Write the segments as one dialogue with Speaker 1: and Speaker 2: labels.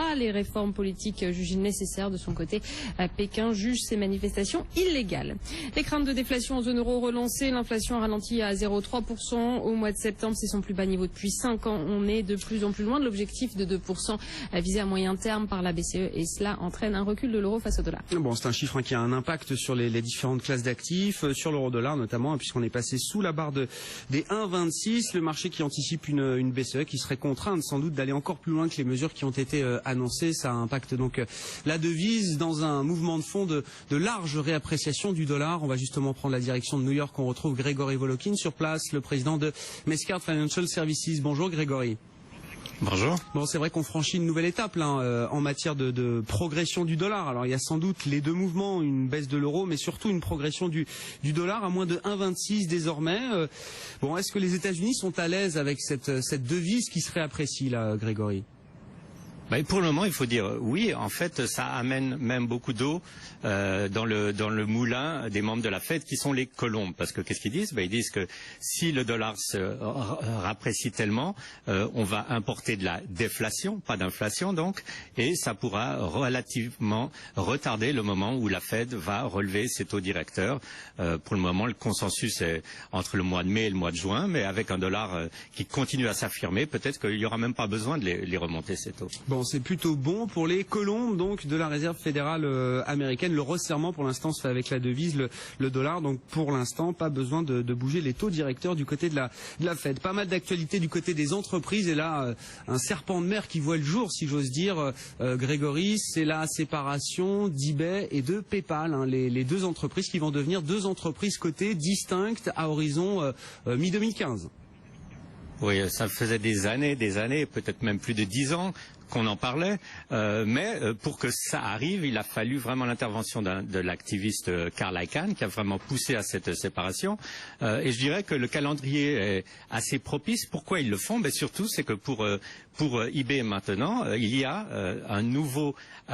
Speaker 1: pas les réformes politiques jugées nécessaires. De son côté, Pékin juge ces manifestations illégales. Les craintes de déflation en zone euro relancées, l'inflation a ralenti à 0,3% au mois de septembre, c'est son plus bas niveau depuis 5 ans. On est de plus en plus loin de l'objectif de 2% visé à moyen terme par la BCE et cela entraîne un recul de l'euro face au dollar.
Speaker 2: Bon, c'est un chiffre qui a un impact sur les différentes classes d'actifs, sur l'euro-dollar notamment, puisqu'on est passé sous la barre des 1,26. Le marché qui anticipe une BCE qui serait contrainte sans doute d'aller encore plus loin que les mesures qui ont été annoncées. Ça impacte donc la devise dans un mouvement de fond de large réappréciation du dollar. On va justement prendre la direction de New York. On retrouve Grégory Volokin sur place, le président de Mescard Financial Services. Bonjour Grégory.
Speaker 3: Bonjour.
Speaker 2: Bon, c'est vrai qu'on franchit une nouvelle étape là, en matière de progression du dollar. Alors il y a sans doute les deux mouvements, une baisse de l'euro, mais surtout une progression du dollar à moins de 1,26 désormais. Bon, est-ce que les États-Unis sont à l'aise avec cette devise qui se réapprécie là, Grégory?
Speaker 3: Pour le moment, il faut dire oui. En fait, ça amène même beaucoup d'eau dans le moulin des membres de la Fed qui sont les colombes. Parce que qu'est-ce qu'ils disent? Ils disent que si le dollar se rapprécie tellement, on va importer de la déflation, pas d'inflation donc, et ça pourra relativement retarder le moment où la Fed va relever ses taux directeurs. Pour le moment, le consensus est entre le mois de mai et le mois de juin, mais avec un dollar qui continue à s'affirmer, peut-être qu'il n'y aura même pas besoin de les remonter ces taux.
Speaker 2: Bon, c'est plutôt bon pour les colombes donc de la réserve fédérale américaine. Le resserrement pour l'instant se fait avec la devise, le dollar. Donc pour l'instant, pas besoin de bouger les taux directeurs du côté de la Fed. Pas mal d'actualités du côté des entreprises. Et là, un serpent de mer qui voit le jour, si j'ose dire, Grégory, c'est la séparation d'eBay et de PayPal. Hein, les deux entreprises qui vont devenir deux entreprises cotées distinctes à horizon mi-2015.
Speaker 3: Oui, ça faisait des années, peut-être même plus de 10 ans qu'on en parlait, mais pour que ça arrive, il a fallu vraiment l'intervention de l'activiste Carl Icahn qui a vraiment poussé à cette séparation. Et je dirais que le calendrier est assez propice. Pourquoi ils le font? Surtout, c'est que pour eBay maintenant, il y a un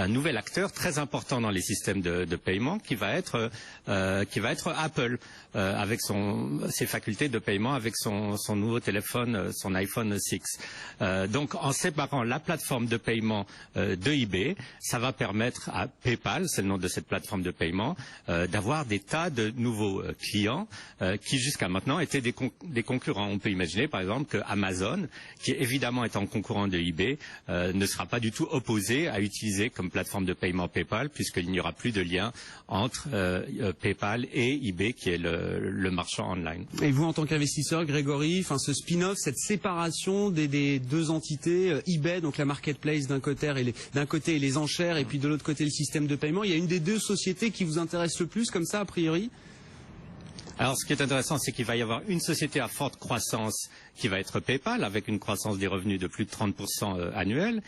Speaker 3: nouvel acteur très important dans les systèmes de paiement qui va être Apple avec ses facultés de paiement avec son nouveau téléphone, son iPhone 6. Donc en séparant la plateforme de paiement de eBay, ça va permettre à PayPal, c'est le nom de cette plateforme de paiement, d'avoir des tas de nouveaux clients qui jusqu'à maintenant étaient des concurrents. On peut imaginer par exemple que Amazon, qui évidemment est en concurrent de eBay, ne sera pas du tout opposé à utiliser comme plateforme de paiement PayPal, puisqu'il n'y aura plus de lien entre PayPal et eBay, qui est le marchand online.
Speaker 2: Et vous, en tant qu'investisseur, Grégory, ce spin-off, cette séparation des deux entités, eBay, donc la marketplace d'un côté et les enchères, et puis de l'autre côté le système de paiement, il y a une des deux sociétés qui vous intéresse le plus, comme ça, a priori?
Speaker 3: Alors, ce qui est intéressant, c'est qu'il va y avoir une société à forte croissance qui va être PayPal, avec une croissance des revenus de plus de 30% annuel,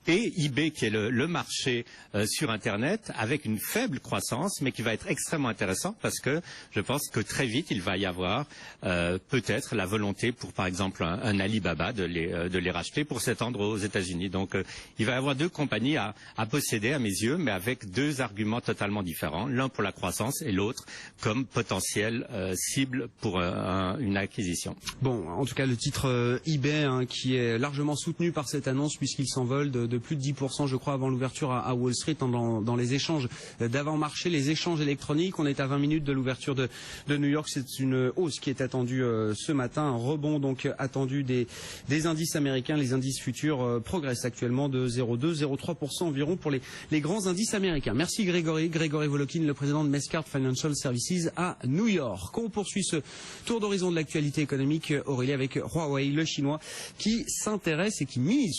Speaker 3: et eBay, qui est le marché sur Internet, avec une faible croissance, mais qui va être extrêmement intéressant, parce que je pense que très vite, il va y avoir peut-être la volonté pour, par exemple, un Alibaba de les racheter pour s'étendre aux États-Unis. Donc, il va y avoir deux compagnies à posséder, à mes yeux, mais avec deux arguments totalement différents, l'un pour la croissance et l'autre comme potentiel cible pour une acquisition.
Speaker 2: Bon, en tout cas, le titre eBay, qui est largement soutenu par cette annonce, puisqu'il s'envole de plus de 10%, je crois, avant l'ouverture à Wall Street, dans les échanges d'avant-marché, les échanges électroniques. On est à 20 minutes de l'ouverture de New York. C'est une hausse qui est attendue ce matin, un rebond donc attendu des indices américains. Les indices futurs progressent actuellement de 0,2, 0,3% environ pour les grands indices américains. Merci Grégory Volokin, le président de Mescard Financial Services à New York. On poursuit ce tour d'horizon de l'actualité économique, Aurélie, avec Huawei, le chinois, qui s'intéresse et qui mise